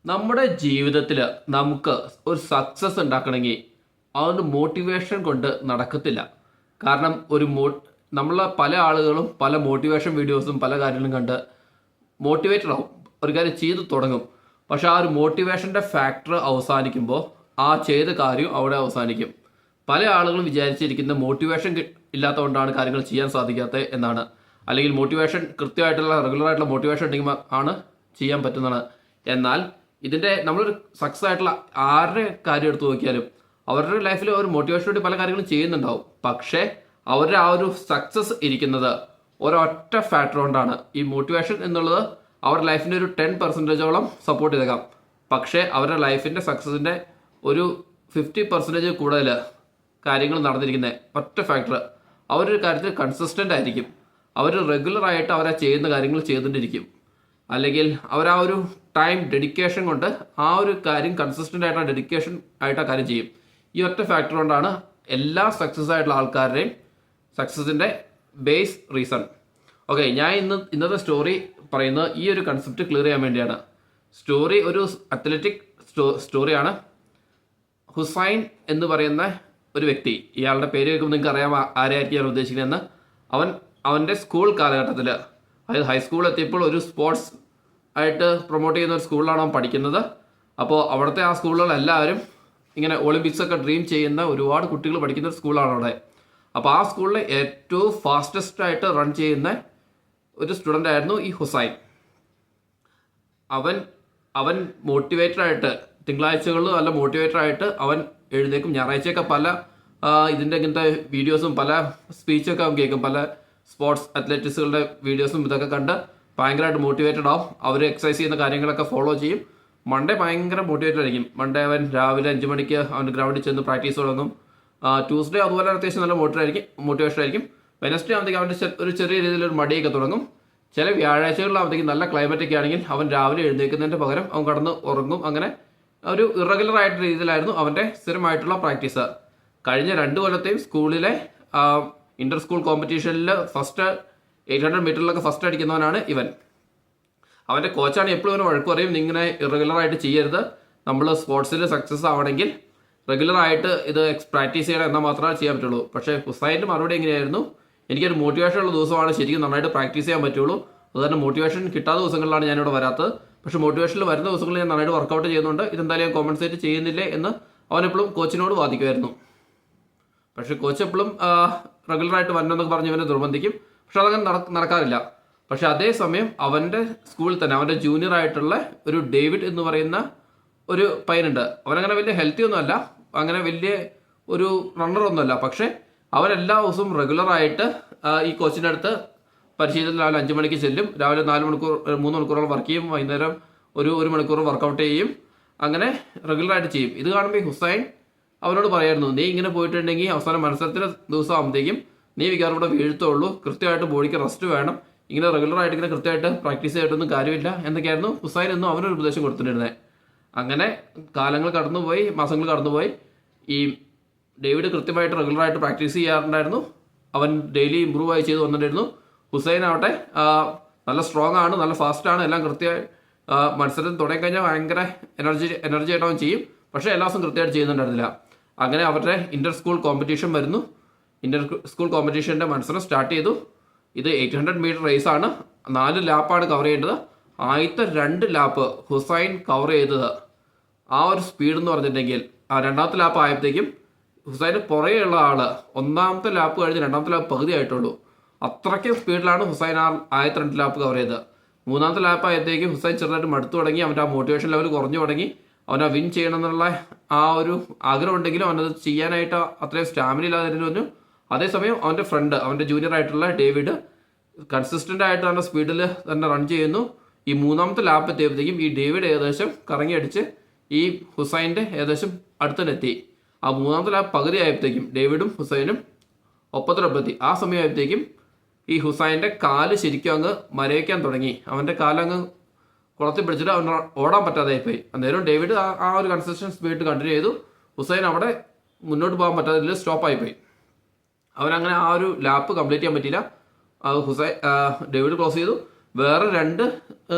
നമ്മുടെ ജീവിതത്തിൽ നമുക്ക് ഒരു സക്സസ് ഉണ്ടാക്കണമെങ്കിൽ അതൊന്ന് മോട്ടിവേഷൻ കൊണ്ട് നടക്കത്തില്ല. കാരണം നമ്മൾ പല ആളുകളും പല മോട്ടിവേഷൻ വീഡിയോസും പല കാര്യങ്ങളും കണ്ട് മോട്ടിവേറ്റഡ് ആവും, ഒരു കാര്യം ചെയ്തു തുടങ്ങും. പക്ഷെ ആ ഒരു മോട്ടിവേഷൻ്റെ ഫാക്ടർ അവസാനിക്കുമ്പോൾ ആ ചെയ്ത കാര്യം അവിടെ അവസാനിക്കും. പല ആളുകളും വിചാരിച്ചിരിക്കുന്ന മോട്ടിവേഷൻ ഇല്ലാത്തതുകൊണ്ടാണ് കാര്യങ്ങൾ ചെയ്യാൻ സാധിക്കാത്തത് എന്നാണ്, അല്ലെങ്കിൽ മോട്ടിവേഷൻ കൃത്യമായിട്ടുള്ള റെഗുലറായിട്ടുള്ള മോട്ടിവേഷൻ ഉണ്ടെങ്കിൽ ആണ് ചെയ്യാൻ പറ്റുന്നതാണ്. എന്നാൽ ഇതിൻ്റെ നമ്മളൊരു സക്സസ് ആയിട്ടുള്ള ആരുടെ കാര്യം എടുത്തു നോക്കിയാലും അവരുടെ ലൈഫിൽ ഒരു മോട്ടിവേഷൻ വേണ്ടി പല കാര്യങ്ങളും ചെയ്യുന്നുണ്ടാവും. പക്ഷേ അവരുടെ ആ ഒരു സക്സസ് ഇരിക്കുന്നത് ഒരൊറ്റ ഫാക്ടർ കൊണ്ടാണ്. ഈ മോട്ടിവേഷൻ എന്നുള്ളത് അവരുടെ ലൈഫിൻ്റെ ഒരു 10% സപ്പോർട്ട് ചെയ്തേക്കാം, പക്ഷേ അവരുടെ ലൈഫിൻ്റെ സക്സസിൻ്റെ ഒരു 50% കൂടുതൽ കാര്യങ്ങൾ നടന്നിരിക്കുന്നത് ഒറ്റ ഫാക്ടർ. അവരൊരു കാര്യത്തിൽ കൺസിസ്റ്റൻ്റ് ആയിരിക്കും. അവർ റെഗുലറായിട്ട് അവരെ ചെയ്യുന്ന കാര്യങ്ങൾ ചെയ്തുകൊണ്ടിരിക്കും, അല്ലെങ്കിൽ അവർ ആ ഒരു ടൈം ഡെഡിക്കേഷൻ കൊണ്ട് ആ ഒരു കാര്യം കൺസിസ്റ്റൻ്റ് ആയിട്ടുള്ള ഡെഡിക്കേഷൻ ആയിട്ട് ആ കാര്യം ചെയ്യും. ഈ ഒറ്റ ഫാക്ടർ കൊണ്ടാണ് എല്ലാ സക്സസ് ആയിട്ടുള്ള ആൾക്കാരുടെയും സക്സസിൻ്റെ ബേസ് റീസൺ. ഓക്കെ, ഞാൻ ഇന്നത്തെ സ്റ്റോറി പറയുന്നത് ഈ ഒരു കൺസെപ്റ്റ് ക്ലിയർ ചെയ്യാൻ വേണ്ടിയാണ്. സ്റ്റോറി ഒരു അത്ലറ്റിക് സ്റ്റോറിയാണ്. ഹുസൈൻ എന്ന് പറയുന്ന ഒരു വ്യക്തി, ഇയാളുടെ പേര് കേൾക്കുമ്പോൾ നിങ്ങൾക്ക് അറിയാം ആരെയായിരിക്കും ഞാൻ ഉദ്ദേശിക്കുന്നതെന്ന്. അവൻ്റെ സ്കൂൾ കാലഘട്ടത്തിൽ, അതായത് ഹൈസ്കൂളിൽ എത്തിയപ്പോൾ ഒരു സ്പോർട്സ് ആയിട്ട് പ്രൊമോട്ട് ചെയ്യുന്ന ഒരു സ്കൂളിലാണ് അവൻ പഠിക്കുന്നത്. അപ്പോൾ അവിടുത്തെ ആ സ്കൂളുകളെല്ലാവരും ഇങ്ങനെ ഒളിമ്പിക്സ് ഒക്കെ ഡ്രീം ചെയ്യുന്ന ഒരുപാട് കുട്ടികൾ പഠിക്കുന്ന ഒരു സ്കൂളാണ് അവിടെ. അപ്പോൾ ആ സ്കൂളിൽ ഏറ്റവും ഫാസ്റ്റസ്റ്റ് ആയിട്ട് റൺ ചെയ്യുന്ന ഒരു സ്റ്റുഡൻ്റ് ആയിരുന്നു ഈ ഹുസൈൻ. അവൻ മോട്ടിവേറ്റഡ് ആയിട്ട് തിങ്കളാഴ്ചകളിൽ നല്ല മോട്ടിവേറ്റഡ് ആയിട്ട് അവൻ എഴുന്നേക്കും. ഞായറാഴ്ചയൊക്കെ പല ഇങ്ങനത്തെ വീഡിയോസും പല സ്പീച്ചൊക്കെ അവൻ കേൾക്കും. പല സ്പോർട്സ് അത്ലറ്റിക്സുകളുടെ വീഡിയോസും ഇതൊക്കെ കണ്ട് ഭയങ്കരമായിട്ട് മോട്ടിവേറ്റഡ് ആവും. അവർ എക്സസൈസ് ചെയ്യുന്ന കാര്യങ്ങളൊക്കെ ഫോളോ ചെയ്യും. മൺഡേ ഭയങ്കര മോട്ടിവേറ്റഡ് ആയിരിക്കും. മൺഡേ അവൻ രാവിലെ 5 മണിക്ക് അവൻ്റെ ഗ്രൗണ്ടിൽ ചെന്ന് പ്രാക്ടീസ് തുടങ്ങും. ട്യൂസ്ഡേ അതുപോലെ അത്യാവശ്യം നല്ല മോട്ടിവേഷൻ ആയിരിക്കും. വെനസ്ഡേ ആകുമ്പോഴത്തേക്കും അവൻ്റെ ഒരു ചെറിയ രീതിയിലൊരു മടിയൊക്കെ തുടങ്ങും. ചില വ്യാഴാഴ്ചകളിലാകുമ്പോഴത്തേക്കും നല്ല ക്ലൈമറ്റൊക്കെ ആണെങ്കിൽ അവൻ രാവിലെ എഴുന്നേൽക്കുന്നതിൻ്റെ പകരം അവൻ കടന്ന് ഉറങ്ങും. അങ്ങനെ ഒരു ഇറഗുലർ ആയിട്ടുള്ള രീതിയിലായിരുന്നു അവൻ്റെ സ്ഥിരമായിട്ടുള്ള പ്രാക്ടീസ്. കഴിഞ്ഞ 2 കൊല്ലത്തെയും സ്കൂളിലെ ഇന്റർ സ്കൂൾ കോമ്പറ്റീഷനിൽ ഫസ്റ്റ് 800 മീറ്ററിലൊക്കെ ഫസ്റ്റ് അടിക്കുന്നവനാണ് ഇവൻ. അവൻ്റെ കോച്ചാണ് എപ്പോഴും ഇവനെ വഴക്ക് പറയും, ഇങ്ങനെ ഇറഗുലറായിട്ട് ചെയ്യരുത്, നമ്മൾ സ്പോർട്സിൽ സക്സസ് ആവണമെങ്കിൽ റെഗുലറായിട്ട് ഇത് പ്രാക്ടീസ് ചെയ്യണം എന്നാൽ മാത്രമേ ചെയ്യാൻ പറ്റുള്ളൂ. പക്ഷേ ഹുസൈൻ്റെ മറുപടി എങ്ങനെയായിരുന്നു, എനിക്കൊരു മോട്ടിവേഷൻ ഉള്ള ദിവസമാണ് ശരിക്കും നന്നായിട്ട് പ്രാക്ടീസ് ചെയ്യാൻ പറ്റുള്ളൂ, അതുതന്നെ മോട്ടിവേഷൻ കിട്ടാത്ത ദിവസങ്ങളിലാണ് ഞാനിവിടെ വരാത്തത്. പക്ഷേ മോട്ടിവേഷനിൽ വരുന്ന ദിവസങ്ങളിൽ ഞാൻ നന്നായിട്ട് വർക്കൗട്ട് ചെയ്യുന്നുണ്ട്, ഇതെന്തായാലും ഞാൻ കോമ്പൻസേറ്റ് ചെയ്യുന്നില്ലേ എന്ന് അവനെപ്പോഴും കോച്ചിനോട് വാദിക്കുമായിരുന്നു. പക്ഷേ കോച്ച് എപ്പോഴും റെഗുലറായിട്ട് വരണമെന്നൊക്കെ പറഞ്ഞ് ഇവനെ നിർബന്ധിക്കും. പക്ഷെ അതങ്ങനെ നടക്കാറില്ല. പക്ഷെ അതേസമയം അവൻ്റെ സ്കൂളിൽ തന്നെ അവൻ്റെ ജൂനിയർ ആയിട്ടുള്ള ഒരു ഡേവിഡ് എന്ന് പറയുന്ന ഒരു പയ്യനുണ്ട്. അവനങ്ങനെ വലിയ ഹെൽത്തി ഒന്നുമല്ല, അങ്ങനെ വലിയ ഒരു റണ്ണറൊന്നുമല്ല. പക്ഷേ അവൻ എല്ലാ ദിവസവും റെഗുലറായിട്ട് ഈ കോച്ചിൻ്റെ അടുത്ത് പരിശീലനത്തിൽ രാവിലെ 5 മണിക്ക് ചെല്ലും. രാവിലെ 3 മണിക്കൂറോളം വർക്ക് ചെയ്യും, വൈകുന്നേരം ഒരു മണിക്കൂർ വർക്കൗട്ട് ചെയ്യും. അങ്ങനെ റെഗുലറായിട്ട് ചെയ്യും. ഇത് കാണുമ്പോൾ ഈ ഹുസൈൻ അവനോട് പറയായിരുന്നു, നീ ഇങ്ങനെ പോയിട്ടുണ്ടെങ്കിൽ അവസാനം മത്സരത്തിന് ദിവസം ആകുമ്പോഴത്തേക്കും നീ വികാരം ഇവിടെ വീഴ്ത്തുള്ളൂ, കൃത്യമായിട്ട് ബോഡിക്ക് റെസ്റ്റ് വേണം, ഇങ്ങനെ റെഗുലറായിട്ട് ഇങ്ങനെ കൃത്യമായിട്ട് പ്രാക്ടീസ് ചെയ്തിട്ടൊന്നും കാര്യമില്ല എന്നൊക്കെയായിരുന്നു ഹുസൈൻ എന്നും അവനൊരു ഉപദേശം കൊടുത്തിട്ടുണ്ടായിരുന്നത്. അങ്ങനെ കാലങ്ങൾ കടന്നുപോയി, മാസങ്ങൾ കടന്നുപോയി. ഈ ഡേവിഡ് കൃത്യമായിട്ട് റെഗുലറായിട്ട് പ്രാക്ടീസ് ചെയ്യാറുണ്ടായിരുന്നു. അവൻ ഡെയിലി ഇമ്പ്രൂവ് ആയി ചെയ്ത് വന്നിട്ടുണ്ടായിരുന്നു. ഹുസൈൻ ആവട്ടെ നല്ല സ്ട്രോങ് ആണ്, നല്ല ഫാസ്റ്റ് ആണ്, എല്ലാം കൃത്യമായി മത്സരം തുടങ്ങിക്കഴിഞ്ഞാൽ ഭയങ്കര എനർജി ആയിട്ട് അവൻ ചെയ്യും. പക്ഷേ എല്ലാ ദിവസവും കൃത്യമായിട്ട് ചെയ്യുന്നുണ്ടായിരുന്നില്ല. അങ്ങനെ അവരുടെ ഇന്റർ സ്കൂൾ കോമ്പറ്റീഷൻ വരുന്നു. ഇന്റർ സ്കൂൾ കോമ്പറ്റീഷൻ്റെ മത്സരം സ്റ്റാർട്ട് ചെയ്തു. ഇത് 800 മീറ്റർ റേസാണ്. 4 ലാപ്പാണ് കവർ ചെയ്യേണ്ടത്. ആദ്യത്തെ 2 ലാപ്പ് ഹുസൈൻ കവർ ചെയ്തത് ആ ഒരു സ്പീഡ് എന്ന് പറഞ്ഞിട്ടുണ്ടെങ്കിൽ രണ്ടാമത്തെ ലാപ്പ് ആയപ്പോഴത്തേക്കും ഹുസൈന് പുറകെയുള്ള ആള് ഒന്നാമത്തെ ലാപ്പ് കഴിഞ്ഞ് രണ്ടാമത്തെ ലാപ്പ് പകുതി ആയിട്ടുള്ളൂ. അത്രയ്ക്കും സ്പീഡിലാണ് ഹുസൈൻ ആദ്യത്തെ 2 ലാപ്പ് കവർ ചെയ്തത്. മൂന്നാമത്തെ ലാപ്പ് ആയപ്പോഴത്തേക്കും ഹുസൈൻ ചെറുതായിട്ട് മടുത്തു തുടങ്ങി. അവൻ്റെ ആ മോട്ടിവേഷൻ ലെവൽ കുറഞ്ഞു തുടങ്ങി. അവനെ വിൻ ചെയ്യണം എന്നുള്ള ആ ഒരു ആഗ്രഹം ഉണ്ടെങ്കിലും അവനത് ചെയ്യാനായിട്ട് അത്രയും സ്റ്റാമിന ഇല്ലാതിരുന്നു. അതേസമയം അവൻ്റെ ഫ്രണ്ട്, അവൻ്റെ ജൂനിയർ ആയിട്ടുള്ള ഡേവിഡ് കൺസിസ്റ്റൻ്റ് ആയിട്ട് അവൻ്റെ സ്പീഡിൽ തന്നെ റൺ ചെയ്യുന്നു. ഈ മൂന്നാമത്തെ ലാപ്പ് എത്തിയപ്പോഴത്തേക്കും ഈ ഡേവിഡ് ഏകദേശം കറങ്ങി അടിച്ച് ഈ ഹുസൈൻ്റെ ഏകദേശം അടുത്തന്നെത്തി. ആ മൂന്നാമത്തെ ലാപ്പ് പകുതി ആയപ്പോഴത്തേക്കും ഡേവിഡും ഹുസൈനും ഒപ്പത്തിനൊപ്പത്തി. ആ സമയമായപ്പോഴത്തേക്കും ഈ ഹുസൈൻ്റെ കാല് ശരിക്കും അങ്ങ് മരവിക്കാൻ തുടങ്ങി. അവൻ്റെ കാലങ്ങ് കുളത്തിൽ പിടിച്ചിട്ട് അവൻ ഓടാൻ പറ്റാതെ പോയി. അന്നേരം ഡേവിഡ് ആ ഒരു കൺസിസ്റ്റൻറ്റ് സ്പീഡ് കണ്ടിന്യൂ ചെയ്തു. ഹുസൈൻ അവിടെ മുന്നോട്ട് പോകാൻ പറ്റാതെ സ്റ്റോപ്പായിപ്പോയി. അവനങ്ങനെ ആ ഒരു ലാപ്പ് കംപ്ലീറ്റ് ചെയ്യാൻ പറ്റിയില്ല. ഡേവിഡ് ക്ലോസ് ചെയ്തു. വേറെ 2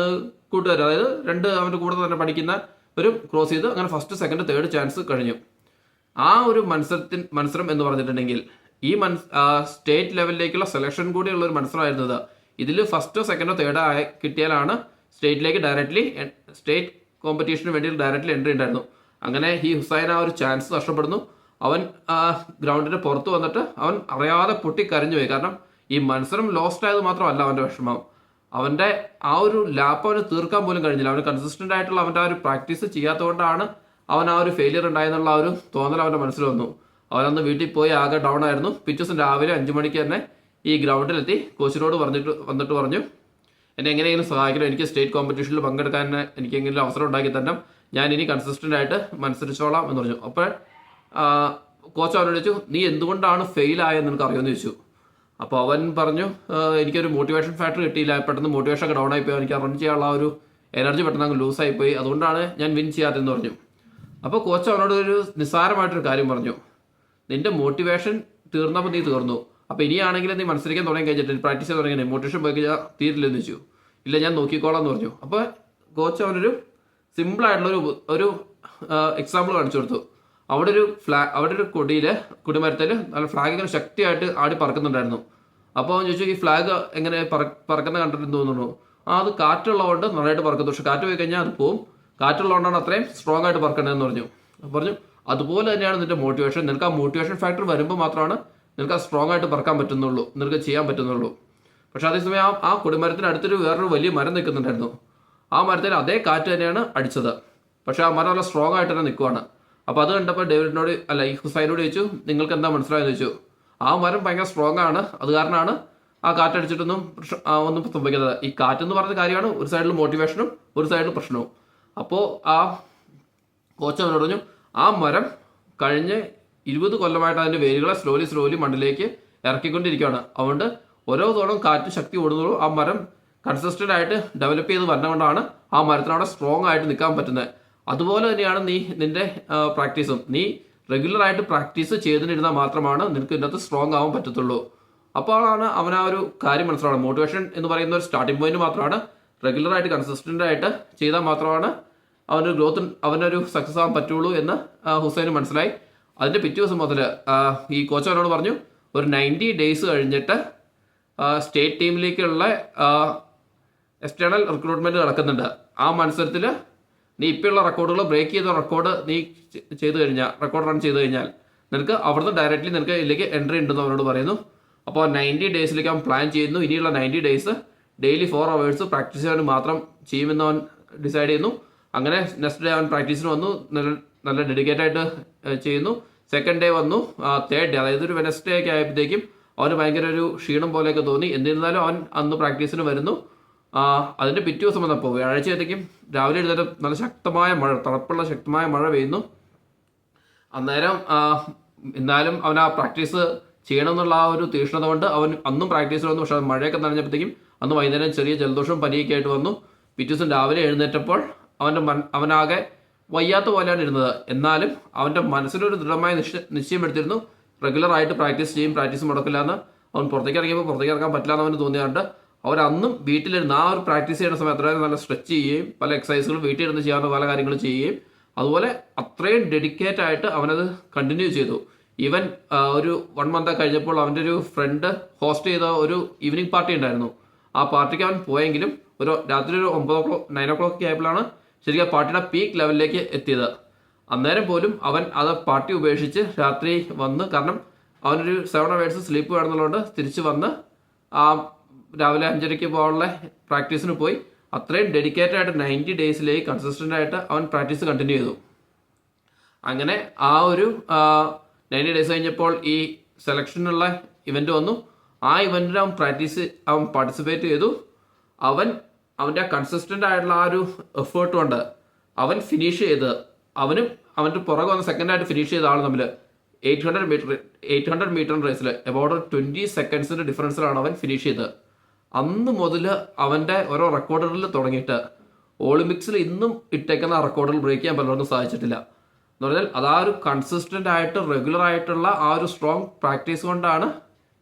കൂട്ടുകാർ, അതായത് 2 അവൻ്റെ കൂടെ തന്നെ പഠിക്കുന്ന ഒരു ക്രോസ് ചെയ്ത് അങ്ങനെ ഫസ്റ്റ് സെക്കൻഡ് തേർഡ് ചാൻസ് കഴിഞ്ഞു. ആ ഒരു മത്സരം എന്ന് പറഞ്ഞിട്ടുണ്ടെങ്കിൽ ഈ സ്റ്റേറ്റ് ലെവലിലേക്കുള്ള സെലക്ഷൻ കൂടിയുള്ള ഒരു മത്സരമായിരുന്നത്. ഇതിൽ ഫസ്റ്റോ സെക്കൻഡോ തേർഡോ കിട്ടിയാലാണ് സ്റ്റേറ്റിലേക്ക് ഡയറക്റ്റ്ലി സ്റ്റേറ്റ് കോമ്പറ്റീഷന് വേണ്ടി ഡയറക്റ്റ്ലി എൻട്രി ഉണ്ടായിരുന്നു. അങ്ങനെ ഈ ഹുസൈൻ ആ ഒരു ചാൻസ് നഷ്ടപ്പെടുന്നു. അവൻ ഗ്രൗണ്ടിന് പുറത്ത് വന്നിട്ട് അവൻ അറിയാതെ പൊട്ടിക്കരഞ്ഞു പോയി. കാരണം ഈ മത്സരം ലോസ്റ്റ് ആയത് മാത്രമല്ല അവൻ്റെ വിഷമം, അവൻ്റെ ആ ഒരു ലാപ്പ് അവന് തീർക്കാൻ പോലും കഴിഞ്ഞില്ല. അവന് കൺസിസ്റ്റൻ്റ് ആയിട്ടുള്ള അവൻ്റെ ആ ഒരു പ്രാക്ടീസ് ചെയ്യാത്തതുകൊണ്ടാണ് അവൻ ആ ഒരു ഫെയിലിയർ ഉണ്ടായെന്നുള്ള ആ ഒരു തോന്നൽ അവൻ്റെ മനസ്സിൽ വന്നു. അവനന്ന് വീട്ടിൽ പോയി ആകെ ഡൗൺ ആയിരുന്നു. പിറ്റേ ദിവസം രാവിലെ 5 മണിക്ക് തന്നെ ഈ ഗ്രൗണ്ടിലെത്തി കോച്ചിനോട് വന്നിട്ട് പറഞ്ഞു, എന്നെ എങ്ങനെയെങ്കിലും സഹായിക്കണം, എനിക്ക് സ്റ്റേറ്റ് കോമ്പറ്റീഷനിൽ പങ്കെടുക്കാൻ എനിക്ക് എങ്ങനെയും അവസരം ഉണ്ടാക്കി തന്നെ ഞാൻ ഇനി കൺസിസ്റ്റൻ്റ് ആയിട്ട് മത്സരിച്ചോളാം എന്ന് പറഞ്ഞു. അപ്പോൾ കോച്ച് അവനോട് ചോദിച്ചു, നീ എന്തുകൊണ്ടാണ് ഫെയിൽ ആയെന്ന് നിനക്ക് അറിയുമെന്ന് ചോദിച്ചു. അപ്പോൾ അവൻ പറഞ്ഞു, എനിക്കൊരു മോട്ടിവേഷൻ ഫാക്ടർ കിട്ടിയില്ല, പെട്ടെന്ന് മോട്ടിവേഷൻ ഒക്കെ ഡൗൺ ആയിപ്പോയി, എനിക്ക് റൺ ചെയ്യാനുള്ള ഒരു എനർജി പെട്ടെന്ന് അങ്ങ് ലൂസായിപ്പോയി, അതുകൊണ്ടാണ് ഞാൻ വിൻ ചെയ്യാത്തതെന്ന് പറഞ്ഞു. അപ്പോൾ കോച്ച് അവനോട് ഒരു നിസ്സാരമായിട്ടൊരു കാര്യം പറഞ്ഞു, നിന്റെ മോട്ടിവേഷൻ തീർന്നപ്പോൾ നീ തീർന്നു, അപ്പോൾ ഇനിയാണെങ്കിൽ നീ മത്സരിക്കാൻ തുടങ്ങി കഴിഞ്ഞിട്ട് പ്രാക്ടീസ് ചെയ്ത് തുടങ്ങി മോട്ടിവേഷൻ പോയി കഴിഞ്ഞാൽ തീരില്ലെന്ന് വെച്ചു. ഇല്ല, ഞാൻ നോക്കിക്കോളാം എന്ന് പറഞ്ഞു. അപ്പോൾ കോച്ച് അവനൊരു സിമ്പിളായിട്ടുള്ള ഒരു എക്സാമ്പിൾ കാണിച്ചു കൊടുത്തു. അവിടെ ഒരു കൊടിമരത്തിൽ നല്ല ഫ്ലാഗ് ഇങ്ങനെ ശക്തിയായിട്ട് ആടി പറക്കുന്നുണ്ടായിരുന്നു. അപ്പോൾ അവൻ ചോദിച്ചു, ഈ ഫ്ലാഗ് എങ്ങനെ പറക്കുന്ന കണ്ടിട്ട് തോന്നുന്നു? അത് കാറ്റുള്ളതുകൊണ്ട് നന്നായിട്ട് പറക്കുന്നു, പക്ഷെ കാറ്റ് പോയി കഴിഞ്ഞാൽ അത് പോവും, കാറ്റുള്ളതുകൊണ്ടാണ് അത്രയും സ്ട്രോങ് ആയിട്ട് പറക്കേണ്ടതെന്ന് പറഞ്ഞു. അതുപോലെ തന്നെയാണ് നിന്റെ മോട്ടിവേഷൻ. നിനക്ക് ആ മോട്ടിവേഷൻ ഫാക്ടർ വരുമ്പോൾ മാത്രമാണ് നിനക്ക് ആ സ്ട്രോങ് ആയിട്ട് പറക്കാൻ പറ്റുന്നുള്ളൂ, നിനക്ക് ചെയ്യാൻ പറ്റുന്നുള്ളൂ. പക്ഷെ അതേസമയം ആ കൊടിമരത്തിന് അടുത്തൊരു വേറൊരു വലിയ മരം നിൽക്കുന്നുണ്ടായിരുന്നു. ആ മരത്തിൽ അതേ കാറ്റ് തന്നെയാണ് അടിച്ചത്, പക്ഷെ ആ മരം നല്ല സ്ട്രോങ് ആയിട്ട് തന്നെ നിൽക്കുവാണ്. അപ്പോൾ അത് കണ്ടപ്പോൾ ഈ ഹുസൈനോട് ചോദിച്ചു, നിങ്ങൾക്ക് എന്താ മനസ്സിലായെന്ന് ചോദിച്ചു. ആ മരം ഭയങ്കര സ്ട്രോങ് ആണ്, അത് കാരണമാണ് ആ കാറ്റടിച്ചിട്ടൊന്നും ഒന്നും സംഭവിക്കുന്നത്. ഈ കാറ്റെന്ന് പറഞ്ഞ കാര്യമാണ് ഒരു സൈഡിൽ മോട്ടിവേഷനും ഒരു സൈഡിൽ പ്രശ്നവും. അപ്പോൾ ആ കോച്ച് അവനോട് പറഞ്ഞു, ആ മരം കഴിഞ്ഞ് 20 കൊല്ലമായിട്ട് അതിൻ്റെ വേരുകളെ സ്ലോലി മണ്ണിലേക്ക് ഇറക്കിക്കൊണ്ടിരിക്കുകയാണ്. അതുകൊണ്ട് ഓരോ തവണ കാറ്റ് ശക്തി ഓടുന്നതോ ആ മരം കൺസിസ്റ്റൻ്റ് ആയിട്ട് ഡെവലപ്പ് ചെയ്ത് വരുന്നതുകൊണ്ടാണ് ആ മരത്തിനവിടെ സ്ട്രോങ് ആയിട്ട് നിൽക്കാൻ പറ്റുന്നത്. അതുപോലെ തന്നെയാണ് നിന്റെ പ്രാക്ടീസും. നീ റെഗുലറായിട്ട് പ്രാക്ടീസ് ചെയ്തിരുന്നാൽ മാത്രമാണ് നിനക്ക് ഇതിനകത്ത് സ്ട്രോങ് ആവാൻ പറ്റത്തുള്ളൂ. അപ്പോഴാണ് അവൻ ആ ഒരു കാര്യം മനസ്സിലാവുന്നത്. മോട്ടിവേഷൻ എന്ന് പറയുന്ന ഒരു സ്റ്റാർട്ടിംഗ് പോയിന്റ് മാത്രമാണ്, റെഗുലറായിട്ട് കൺസിസ്റ്റൻ്റ് ആയിട്ട് ചെയ്താൽ മാത്രമാണ് അവനൊരു സക്സസ് ആവാൻ പറ്റുള്ളൂ എന്ന് ഹുസൈന് മനസ്സിലായി. അതിൻ്റെ പിറ്റേ ദിവസം മുതൽ ഈ കോച്ച് അവനോട് പറഞ്ഞു, ഒരു 90 ഡേയ്സ് കഴിഞ്ഞിട്ട് സ്റ്റേറ്റ് ടീമിലേക്കുള്ള എക്സ്റ്റേണൽ റിക്രൂട്ട്മെൻറ്റ് നടക്കുന്നുണ്ട്. ആ മത്സരത്തിൽ നീ ഇപ്പോഴുള്ള റെക്കോർഡുകൾ ബ്രേക്ക് ചെയ്ത റെക്കോർഡ് നീ റെക്കോർഡ് റൺ ചെയ്ത് കഴിഞ്ഞാൽ നിനക്ക് അവിടുന്ന് ഡയറക്റ്റ്ലി നിനക്ക് ഇതിലേക്ക് എൻട്രി ഉണ്ടെന്ന് അവനോട് പറയുന്നു. അപ്പോൾ 90 ഡേയ്സിലേക്ക് അവൻ പ്ലാൻ ചെയ്യുന്നു. ഇനിയുള്ള 90 ഡേയ്സ് ഡെയിലി 4 hours പ്രാക്ടീസ് ചെയ്യാൻ മാത്രം ചെയ്യുമെന്ന് അവൻ ഡിസൈഡ് ചെയ്യുന്നു. അങ്ങനെ നെക്സ്റ്റ് ഡേ അവൻ പ്രാക്ടീസിന് വന്നു, നല്ല ഡെഡിക്കേറ്റ് ആയിട്ട് ചെയ്യുന്നു. സെക്കൻഡ് ഡേ വന്നു, തേർഡ് ഡേ അതായത് ഒരു വെനസ്ഡേ ഒക്കെ ആയപ്പോഴത്തേക്കും അവന് ഭയങ്കര ഒരു ക്ഷീണം പോലെയൊക്കെ തോന്നി. എന്നിരുന്നാലും അവൻ അന്ന് പ്രാക്ടീസിന് വരുന്നു. അതിൻ്റെ പിറ്റേ ദിവസം വന്നപ്പോൾ വ്യാഴാഴ്ചത്തേക്കും രാവിലെ എഴുന്നേറ്റ് നല്ല ശക്തമായ മഴ, തണുപ്പുള്ള ശക്തമായ മഴ പെയ്യുന്നു. അന്നേരം എന്നാലും അവൻ ആ പ്രാക്ടീസ് ചെയ്യണമെന്നുള്ള ആ ഒരു തീക്ഷ്ണത കൊണ്ട് അവൻ അന്നും പ്രാക്ടീസിൽ വന്നു. പക്ഷെ മഴയൊക്കെ നനഞ്ഞപ്പോഴത്തേക്കും അന്ന് വൈകുന്നേരം ചെറിയ ജലദോഷവും പനിയൊക്കെ ആയിട്ട് വന്നു. പിറ്റേ ദിവസം രാവിലെ എഴുന്നേറ്റപ്പോൾ അവനാകെ വയ്യാത്ത പോലെയാണ് ഇരുന്നത്. എന്നാലും അവൻ്റെ മനസ്സിലൊരു ദൃഢമായ നിശ്ചയം എടുത്തിരുന്നു, റെഗുലറായിട്ട് പ്രാക്ടീസ് ചെയ്യും, പ്രാക്ടീസ് മുടക്കില്ല എന്ന്. അവൻ പുറത്തേക്ക് ഇറങ്ങാൻ പറ്റില്ല എന്ന് അവന് തോന്നിയാണ്ട് അവരന്നും വീട്ടിലിരുന്ന് ആ ഒരു പ്രാക്ടീസ് ചെയ്യുന്ന സമയത്ത് അത്രയും നല്ല സ്ട്രെച്ച് ചെയ്യുകയും പല എക്സസൈസുകളും വീട്ടിലിരുന്ന് ചെയ്യാവുന്ന പല കാര്യങ്ങളും ചെയ്യുകയും അതുപോലെ അത്രയും ഡെഡിക്കേറ്റ് ആയിട്ട് അവനത് കണ്ടിന്യൂ ചെയ്തു. ഈവൻ ഒരു 1 month കഴിഞ്ഞപ്പോൾ അവൻ്റെ ഒരു ഫ്രണ്ട് ഹോസ്റ്റ് ചെയ്ത ഒരു ഈവനിങ് പാർട്ടി ഉണ്ടായിരുന്നു. ആ പാർട്ടിക്ക് അവൻ പോയെങ്കിലും രാത്രി ഒരു 9 o'clock ആയപ്പോഴാണ് ശരിക്കും പാർട്ടിയുടെ പീക്ക് ലെവലിലേക്ക് എത്തിയത്. അന്നേരം പോലും അവൻ അത് പാർട്ടി ഉപേക്ഷിച്ച് രാത്രി വന്ന്, കാരണം അവനൊരു 7 hours സ്ലീപ്പ് വേണമെന്നുള്ളതുകൊണ്ട് തിരിച്ച് വന്ന് രാവിലെ 5:30 പോകാനുള്ള പ്രാക്ടീസിന് പോയി. അത്രയും ഡെഡിക്കേറ്റഡ് ആയിട്ട് 90 ഡേയ്സിലേക്ക് കൺസിസ്റ്റൻ്റ് ആയിട്ട് അവൻ പ്രാക്ടീസ് കണ്ടിന്യൂ ചെയ്തു. അങ്ങനെ ആ ഒരു 90 ഡേയ്സ് കഴിഞ്ഞപ്പോൾ ഈ സെലക്ഷനുള്ള ഇവൻ്റ് വന്നു. ആ ഇവൻറ്റിൽ അവൻ പാർട്ടിസിപ്പേറ്റ് ചെയ്തു. അവൻ്റെ കൺസിസ്റ്റൻ്റ് ആയിട്ടുള്ള ആ ഒരു എഫേർട്ട് കൊണ്ട് അവൻ ഫിനിഷ് ചെയ്ത്, അവൻ്റെ പുറകെ വന്ന് സെക്കൻഡായിട്ട് ഫിനിഷ് ചെയ്ത ആൾ തമ്മിൽ 800 മീറ്റർ റേസിൽ എബൌട്ട് 20 seconds ഡിഫറൻസിലാണ് അവൻ ഫിനിഷ് ചെയ്തത്. അന്ന് മുതൽ അവൻ്റെ ഓരോ റെക്കോർഡുകളിൽ തുടങ്ങിയിട്ട് ഒളിമ്പിക്സിൽ ഇന്നും ഇട്ടേക്കുന്ന റെക്കോർഡുകൾ ബ്രേക്ക് ചെയ്യാൻ പലർക്കും സാധിച്ചിട്ടില്ല. എന്ന് പറഞ്ഞാൽ അതാ ഒരു കൺസിസ്റ്റൻ്റ് ആയിട്ട് റെഗുലർ ആയിട്ടുള്ള ആ ഒരു സ്ട്രോങ് പ്രാക്ടീസ് കൊണ്ടാണ്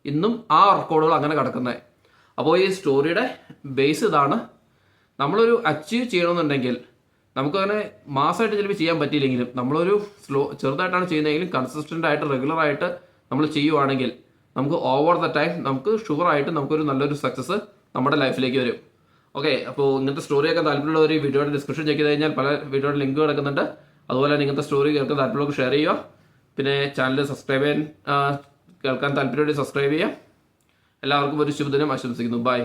ഇന്നും ആ റെക്കോർഡുകൾ അങ്ങനെ കിടക്കുന്നത്. അപ്പോൾ ഈ സ്റ്റോറിയുടെ ബേസ് ഇതാണ്. നമ്മളൊരു അച്ചീവ് ചെയ്യണമെന്നുണ്ടെങ്കിൽ നമുക്കങ്ങനെ മാസമായിട്ട് ചിലപ്പോൾ ചെയ്യാൻ പറ്റിയില്ലെങ്കിലും നമ്മളൊരു ചെറുതായിട്ടാണ് ചെയ്യുന്നതെങ്കിലും കൺസിസ്റ്റൻ്റ് ആയിട്ട് റെഗുലറായിട്ട് നമ്മൾ ചെയ്യുവാണെങ്കിൽ നമുക്ക് ഓവർ ദ ടൈം നമുക്ക് ഷുവറായിട്ട് നമുക്കൊരു നല്ലൊരു സക്സസ് നമ്മുടെ ലൈഫിലേക്ക് വരും. ഓക്കെ, അപ്പോൾ ഇങ്ങനത്തെ സ്റ്റോറിയൊക്കെ താല്പര്യമുള്ള ഒരു വീഡിയോയുടെ ഡിസ്ക്രിപ്ഷൻ ചെക്ക് ചെയ്ത് കഴിഞ്ഞാൽ പല വീഡിയോയുടെ ലിങ്ക് കിടക്കുന്നുണ്ട്. അതുപോലെ തന്നെ ഇങ്ങനത്തെ സ്റ്റോറി കേൾക്കാൻ താല്പര്യമുള്ളവർക്ക് ഷെയർ ചെയ്യുക. പിന്നെ ചാനൽ സബ്സ്ക്രൈബ് ചെയ്യാൻ കേൾക്കാൻ താല്പര്യമുണ്ടെങ്കിൽ സബ്സ്ക്രൈബ് ചെയ്യുക. എല്ലാവർക്കും ഒരു ശുഭദിനം ആശംസിക്കുന്നു. ബൈ.